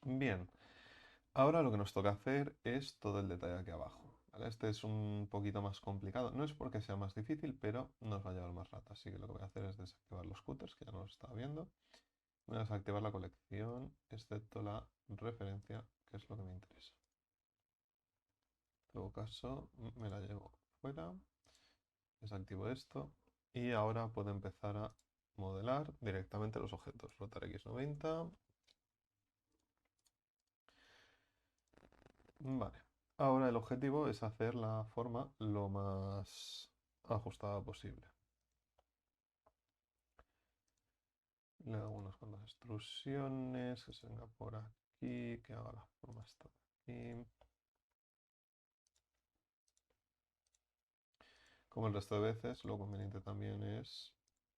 Bien, ahora lo que nos toca hacer es todo el detalle aquí abajo. ¿Vale? Este es un poquito más complicado. No es porque sea más difícil, pero nos va a llevar más rato. Así que lo que voy a hacer es desactivar los cutters, que ya no los estaba viendo. Voy a desactivar la colección, excepto la referencia, que es lo que me interesa. En todo caso, me la llevo fuera, desactivo esto y ahora puedo empezar a modelar directamente los objetos. Rotar X90. Vale. Ahora el objetivo es hacer la forma lo más ajustada posible. Le hago unas cuantas extrusiones, que se venga por aquí, que haga la forma esta de aquí. Como el resto de veces, lo conveniente también es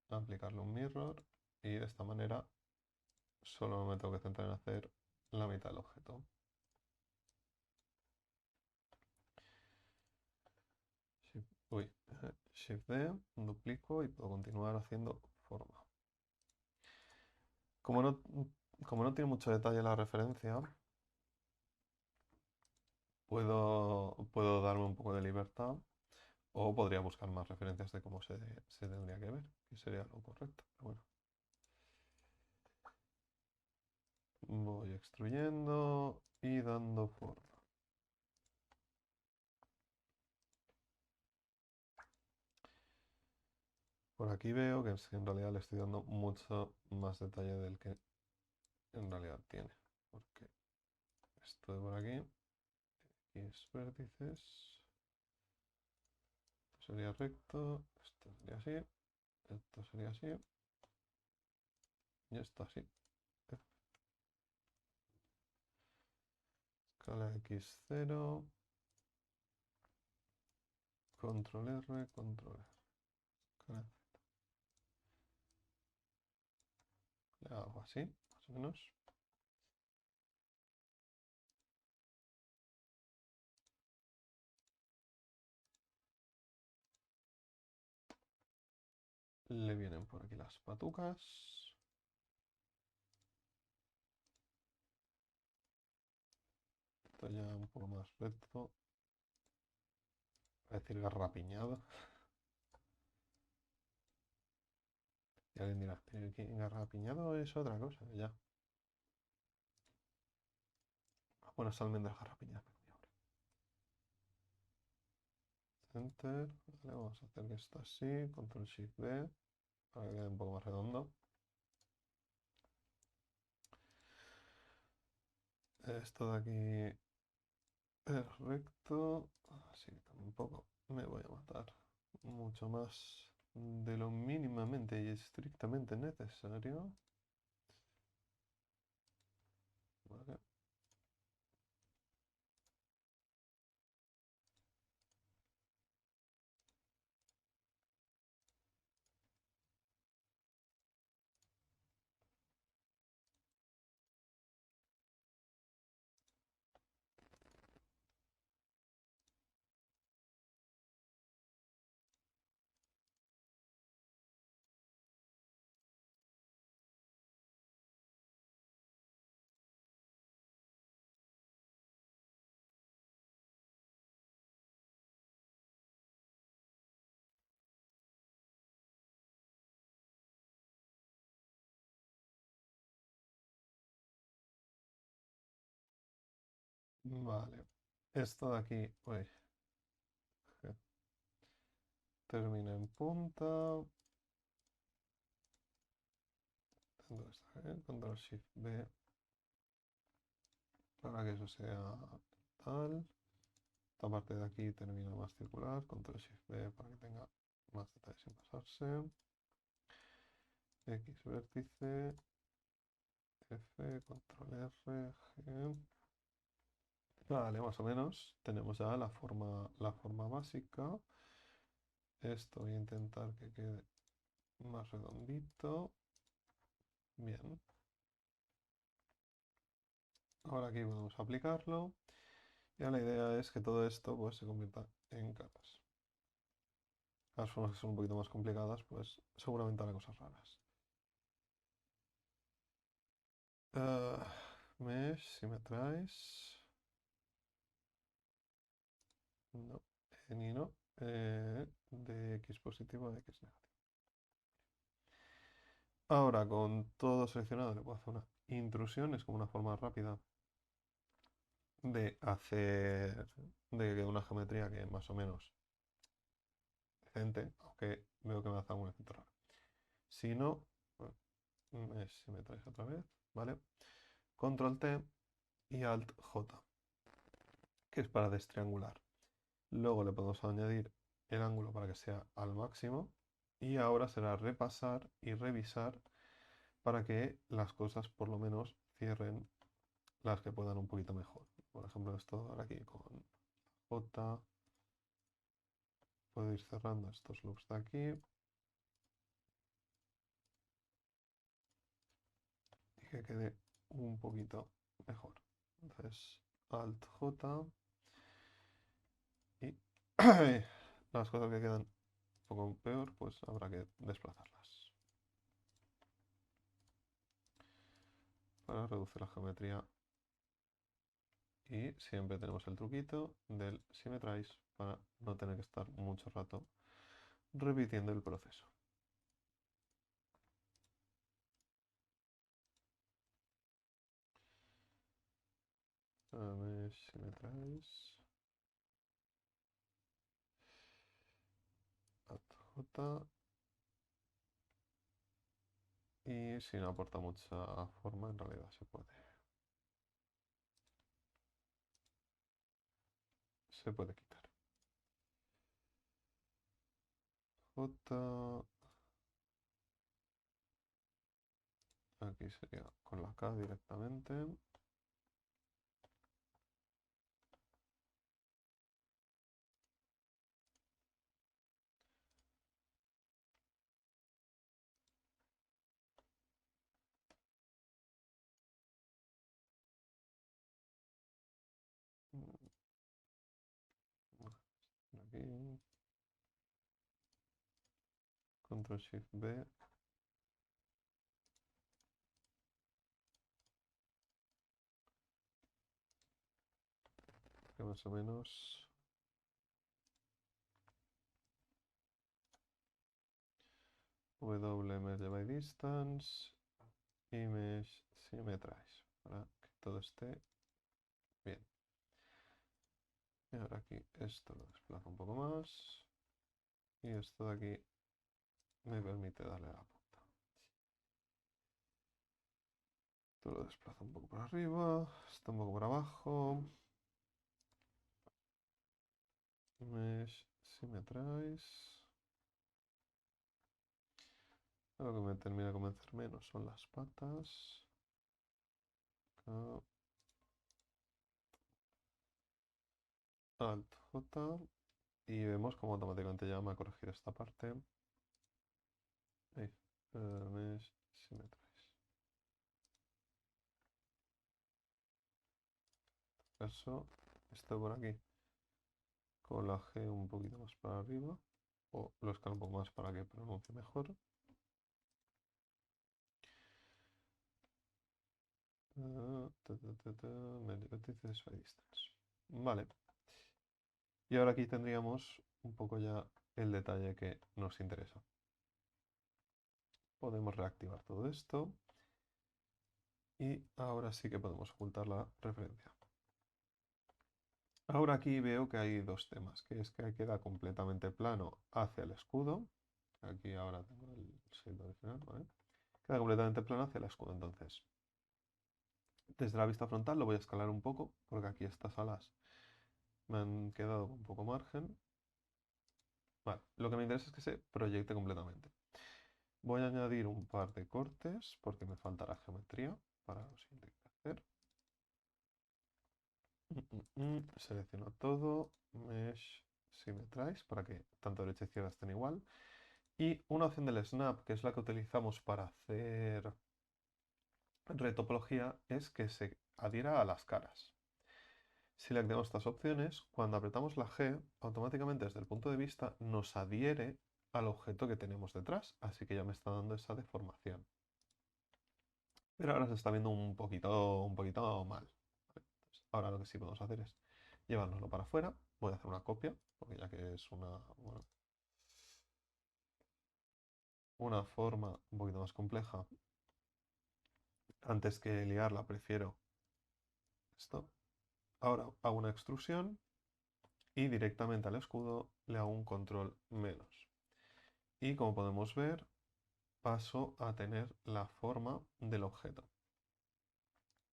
aplicarle un mirror y de esta manera solo me tengo que centrar en hacer la mitad del objeto. Uy, Shift D, duplico y puedo continuar haciendo forma. Como no, como no tiene mucho detalle la referencia, puedo darme un poco de libertad o podría buscar más referencias de cómo se tendría que ver, que sería lo correcto. Pero bueno, voy extruyendo y dando forma. Por aquí veo que en realidad le estoy dando mucho más detalle del que en realidad tiene. Porque esto de por aquí, X vértices, esto sería recto, esto sería así, esto sería así y esto así. Escala X0, control R, control R. Escala. Le hago así, más o menos. Le vienen por aquí las patucas. Esto ya un poco más recto. Voy a decir garrapiñado. Y alguien dirá, pero que garrapiñado es otra cosa, ya. Buenas almendras garrapiñadas. Enter. Vale, vamos a hacer que esto así. Control Shift B. Para que quede un poco más redondo. Esto de aquí es recto. Así que tampoco me voy a matar mucho más de lo mínimamente y estrictamente necesario. Vale. Vale. Esto de aquí, uy, termina en punta. ¿Dónde está? Control Shift B para que eso sea tal. Esta parte de aquí termina más circular. Control Shift B para que tenga más detalles sin pasarse. X vértice. F, control R, G. Vale, más o menos. Tenemos ya la forma básica. Esto voy a intentar que quede más redondito. Bien. Ahora aquí podemos aplicarlo. Ya la idea es que todo esto pues, se convierta en caras. Las formas que son un poquito más complicadas, pues seguramente hará cosas raras. Ah, Mesh, si me traes. No, ni no. De X positivo a X negativo. Ahora con todo seleccionado le puedo hacer una intrusión, es como una forma rápida de hacer de una geometría que más o menos decente, aunque veo que me hace algún efecto raro. Si no, si me traes otra vez, ¿vale? Control T y Alt J, que es para destriangular. Luego le podemos añadir el ángulo para que sea al máximo y ahora será repasar y revisar para que las cosas por lo menos cierren las que puedan un poquito mejor. Por ejemplo, esto ahora aquí con J, puedo ir cerrando estos loops de aquí y que quede un poquito mejor. Entonces, Alt J y las cosas que quedan un poco peor, pues habrá que desplazarlas para reducir la geometría. Y siempre tenemos el truquito del si me traes para no tener que estar mucho rato repitiendo el proceso. A ver si me traes. J. Y si no aporta mucha forma, en realidad se puede quitar. J. Aquí sería con la K directamente. Aquí. Control Shift B. Que más o menos. W measure by distance. Image si me traes. Para que todo esté bien. Y ahora aquí esto lo desplazo un poco más. Y esto de aquí me permite darle a la punta. Esto lo desplazo un poco por arriba. Esto un poco por abajo. Mesh, si me traes. Lo que me termina de convencer menos son las patas. Acá. Alt J. Y vemos como automáticamente ya me ha corregido esta parte. Ahí. Mesh, si me traes. Eso. Esto por aquí. Con la G un poquito más para arriba. O lo escalo un poco más para que pronuncie mejor. Vale. Y ahora aquí tendríamos un poco ya el detalle que nos interesa. Podemos reactivar todo esto. Y ahora sí que podemos ocultar la referencia. Ahora aquí veo que hay dos temas, que es que queda completamente plano hacia el escudo. Aquí ahora tengo el shader original, ¿vale? Queda completamente plano hacia el escudo. Entonces, desde la vista frontal lo voy a escalar un poco, porque aquí estas alas me han quedado con poco margen. Vale, lo que me interesa es que se proyecte completamente. Voy a añadir un par de cortes, porque me falta la geometría para lo siguiente que hacer. Selecciono todo, Mesh, si me traes, para que tanto derecha e izquierda estén igual. Y una opción del Snap, que es la que utilizamos para hacer retopología, es que se adhiera a las caras. Si le activamos estas opciones, cuando apretamos la G, automáticamente desde el punto de vista nos adhiere al objeto que tenemos detrás, así que ya me está dando esa deformación. pero ahora se está viendo un poquito mal. ¿Vale? Entonces, ahora lo que sí podemos hacer es llevárnoslo para afuera. Voy a hacer una copia, porque ya que es bueno, una forma un poquito más compleja, antes que liarla prefiero esto. Ahora hago una extrusión y directamente al escudo le hago un control menos. Y como podemos ver, paso a tener la forma del objeto.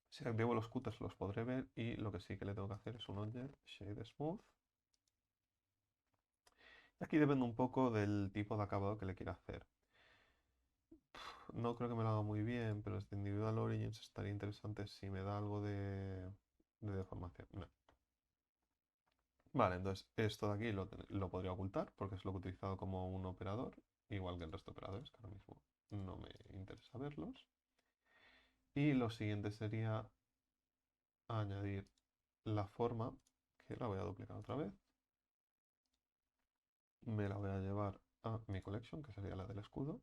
Si activo los cutters los podré ver y lo que sí que le tengo que hacer es un Object Shade Smooth. Aquí depende un poco del tipo de acabado que le quiera hacer. No creo que me lo haga muy bien, pero este Individual Origins estaría interesante si me da algo de deformación. No. Vale, entonces esto de aquí lo podría ocultar porque es lo que he utilizado como un operador, igual que el resto de operadores, que ahora mismo no me interesa verlos. Y lo siguiente sería añadir la forma, que la voy a duplicar otra vez. Me la voy a llevar a mi collection, que sería la del escudo.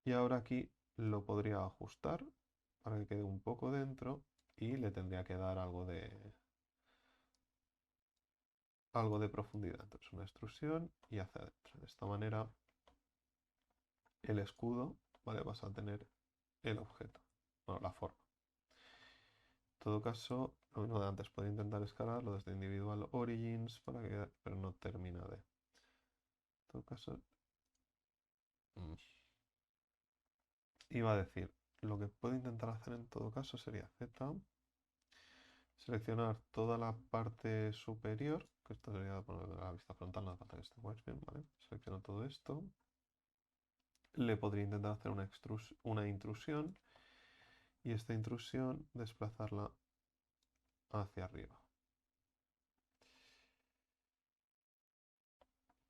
Y ahora aquí lo podría ajustar para que quede un poco dentro y le tendría que dar algo de profundidad. Entonces una extrusión y hacia adentro. De esta manera el escudo, ¿vale? Vas a tener el objeto, bueno, la forma. En todo caso, lo mismo de antes, puedo intentar escalarlo desde Individual Origins pero no termina de. En todo caso, mm, iba a decir, lo que puedo intentar hacer en todo caso sería Z, seleccionar toda la parte superior, que esto sería poner la vista frontal, no hace falta que esté bien, ¿vale? Selecciono todo esto. Le podría intentar hacer una intrusión y esta intrusión desplazarla hacia arriba.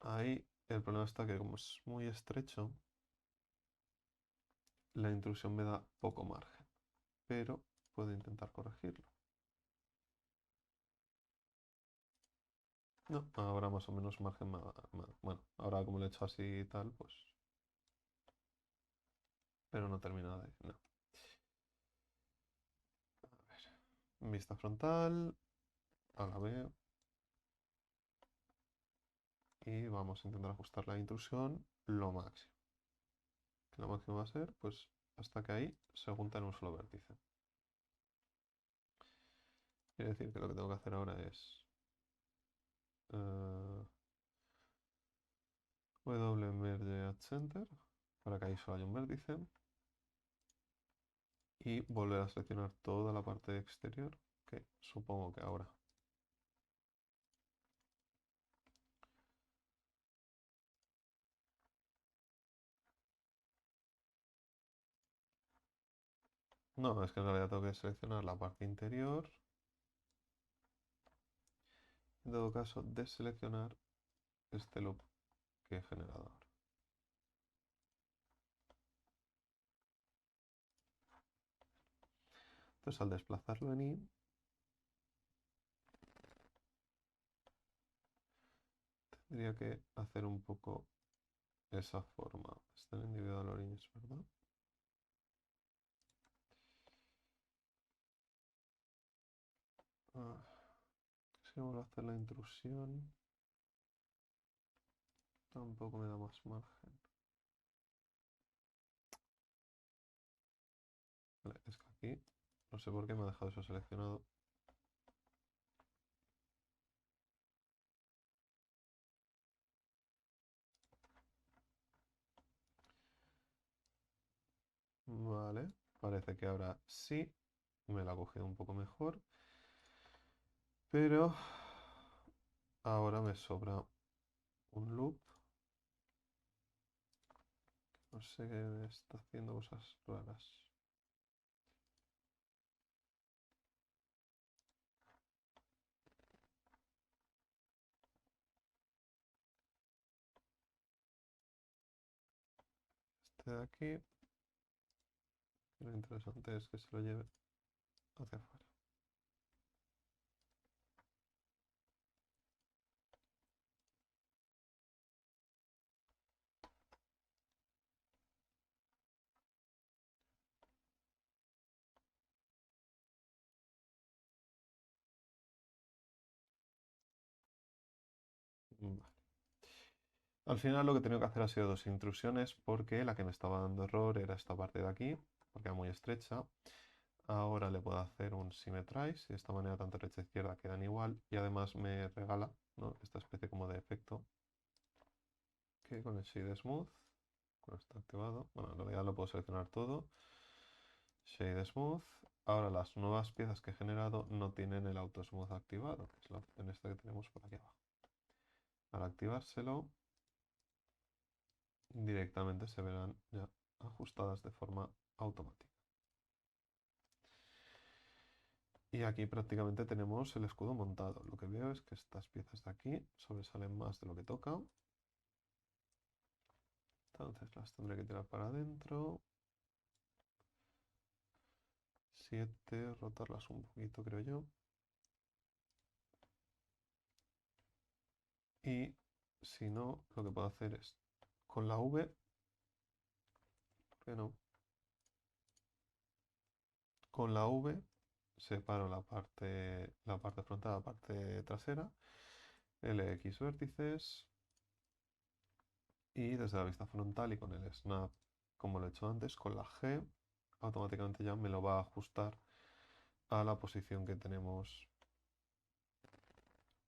Ahí el problema está que como es muy estrecho, la intrusión me da poco margen, pero puedo intentar corregirlo. No, ahora más o menos margen, bueno, ahora como lo he hecho así y tal, pues, pero no termina de, no. A ver, vista frontal, ahora veo, y vamos a intentar ajustar la intrusión lo máximo. Que lo máximo va a ser, pues, hasta que ahí se junta en un solo vértice. Quiere decir que lo que tengo que hacer ahora es W merge at center para que ahí solo haya un vértice y volver a seleccionar toda la parte exterior, que supongo que ahora. No, es que en realidad tengo que seleccionar la parte interior. En todo caso, deseleccionar este loop que he generado ahora. Entonces, al desplazarlo en I, tendría que hacer un poco esa forma. Está en Individual Origins, ¿verdad? Ah, si vuelvo a hacer la intrusión, tampoco me da más margen. Vale, es que aquí, no sé por qué me ha dejado eso seleccionado. Vale, parece que ahora sí, me la ha cogido un poco mejor, pero ahora me sobra un loop. No sé qué me está haciendo cosas raras. Este de aquí, lo interesante es que se lo lleve hacia afuera. Al final lo que he tenido que hacer ha sido dos intrusiones porque la que me estaba dando error era esta parte de aquí, porque era muy estrecha. Ahora le puedo hacer un symmetrize y de esta manera tanto derecha e izquierda quedan igual y además me regala, ¿no?, esta especie como de efecto que con el Shade Smooth, cuando está activado, bueno, en realidad lo puedo seleccionar todo, Shade Smooth. Ahora las nuevas piezas que he generado no tienen el Auto Smooth activado, que es la opción esta que tenemos por aquí abajo. Al activárselo, directamente se verán ya ajustadas de forma automática. Y aquí prácticamente tenemos el escudo montado. Lo que veo es que estas piezas de aquí sobresalen más de lo que toca. Entonces las tendré que tirar para adentro. 7, rotarlas un poquito, creo yo. Y si no, lo que puedo hacer es con la V, ¿por qué no? Con la V separo la parte frontal, la parte trasera, LX vértices y desde la vista frontal y con el snap, como lo he hecho antes, con la G, automáticamente ya me lo va a ajustar a la posición que tenemos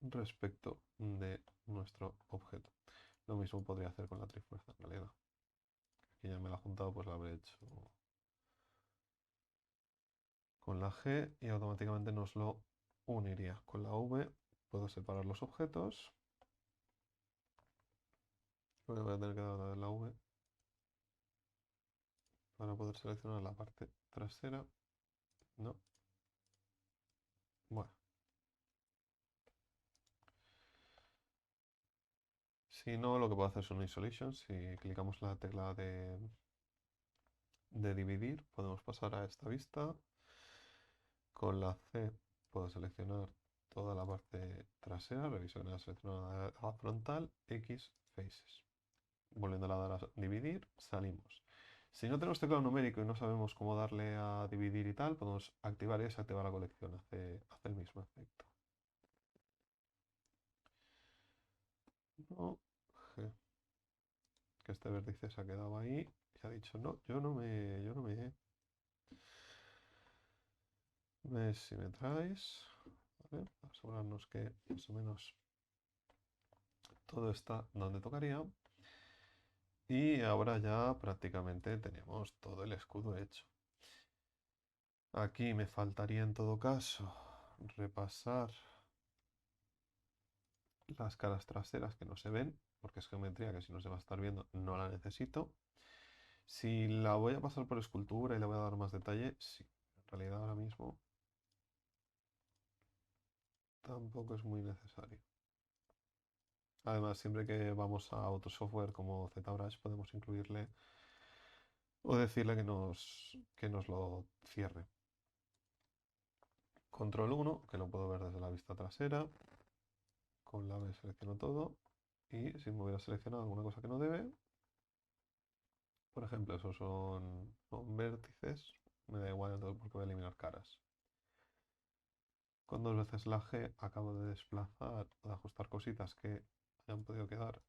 respecto de nuestro objeto. Lo mismo podría hacer con la trifuerza en realidad. Aquí ya me la ha juntado, pues la habré hecho con la G y automáticamente nos lo uniría. Con la V puedo separar los objetos. Voy a tener que dar la V para poder seleccionar la parte trasera. No. Bueno. Si no, lo que puedo hacer es un isolation. Si clicamos la tecla de dividir, podemos pasar a esta vista. Con la C puedo seleccionar toda la parte trasera, reviso que no seleccionada la frontal, X faces. Volviendo a dar a dividir, salimos. Si no tenemos teclado numérico y no sabemos cómo darle a dividir y tal, podemos activar y desactivar la colección, hace el mismo efecto. No, G, que este vértice se ha quedado ahí y ha dicho, no, si me traes, ¿vale? Para asegurarnos que más o menos todo está donde tocaría. Y ahora ya prácticamente tenemos todo el escudo hecho. Aquí me faltaría en todo caso repasar las caras traseras que no se ven, porque es geometría que si no se va a estar viendo no la necesito. Si la voy a pasar por escultura y le voy a dar más detalle, sí. En realidad ahora mismo tampoco es muy necesario. Además, siempre que vamos a otro software como ZBrush podemos incluirle o decirle que nos lo cierre. Control 1, que lo puedo ver desde la vista trasera. Con la B selecciono todo. Y si me hubiera seleccionado alguna cosa que no debe, por ejemplo, esos son vértices, me da igual entonces porque voy a eliminar caras. Con dos veces la G acabo de desplazar, de ajustar cositas que hayan podido quedar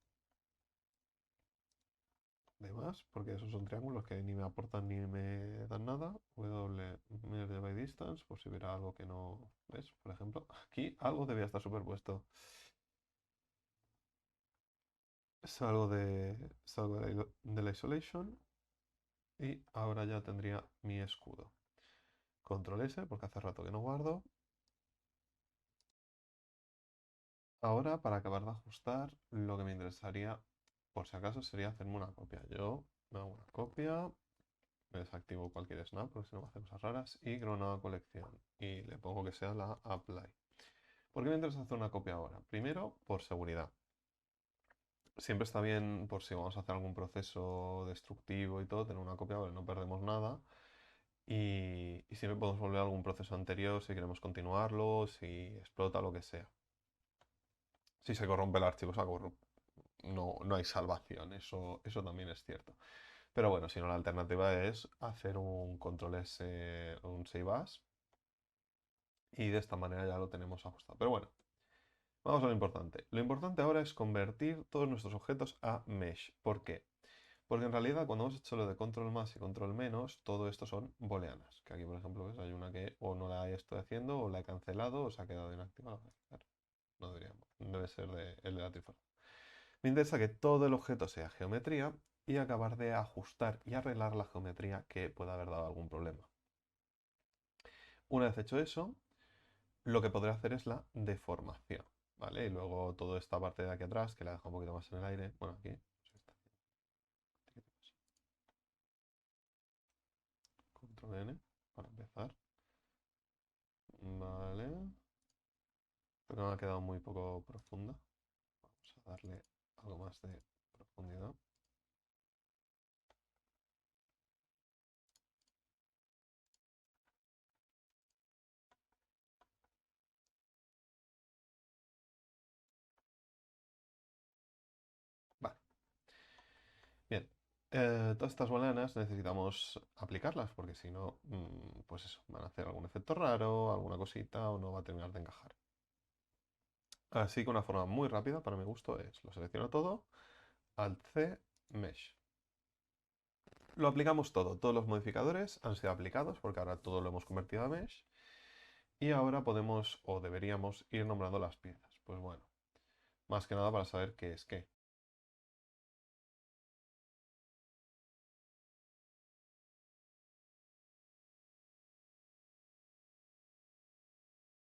de más, porque esos son triángulos que ni me aportan ni me dan nada. W merge by distance, por si hubiera algo que no ves, por ejemplo. Aquí algo debía estar superpuesto. Salgo de la isolation y ahora ya tendría mi escudo. Control S, porque hace rato que no guardo. Ahora, para acabar de ajustar, lo que me interesaría, por si acaso, sería hacerme una copia. Yo me hago una copia, me desactivo cualquier snap, porque si no me hace cosas raras, y creo una nueva colección. Y le pongo que sea la apply. ¿Por qué me interesa hacer una copia ahora? Primero, por seguridad. Siempre está bien, por si vamos a hacer algún proceso destructivo y todo, tener una copia, porque no perdemos nada. Y siempre podemos volver a algún proceso anterior si queremos continuarlo, si explota, lo que sea. Si se corrompe el archivo, no hay salvación, eso también es cierto. Pero bueno, si no, la alternativa es hacer un control S, un save as, y de esta manera ya lo tenemos ajustado. Pero bueno, Vamos a lo importante. Lo importante ahora es convertir todos nuestros objetos a mesh. ¿Por qué? Porque en realidad cuando hemos hecho lo de control más y control menos, todo esto son booleanas. Que aquí, por ejemplo, ¿ves? Hay una que o no la estoy haciendo, o la he cancelado, o se ha quedado inactivada. Claro, no debería, debe ser el de la triforma. Me interesa que todo el objeto sea geometría y acabar de ajustar y arreglar la geometría que pueda haber dado algún problema. Una vez hecho eso, lo que podré hacer es la deformación, ¿vale? Y luego toda esta parte de aquí atrás, que la dejo un poquito más en el aire, bueno, aquí, control N, para empezar. Vale, pero me ha quedado muy poco profunda. Vamos a darle algo más de profundidad. Vale, bien. Todas estas bananas necesitamos aplicarlas porque si no, pues eso, van a hacer algún efecto raro, alguna cosita o no va a terminar de encajar. Así que una forma muy rápida para mi gusto es, lo selecciono todo, Alt C, Mesh. Lo aplicamos todo, todos los modificadores han sido aplicados porque ahora todo lo hemos convertido a Mesh y ahora podemos o deberíamos ir nombrando las piezas. Pues bueno, más que nada para saber qué es qué.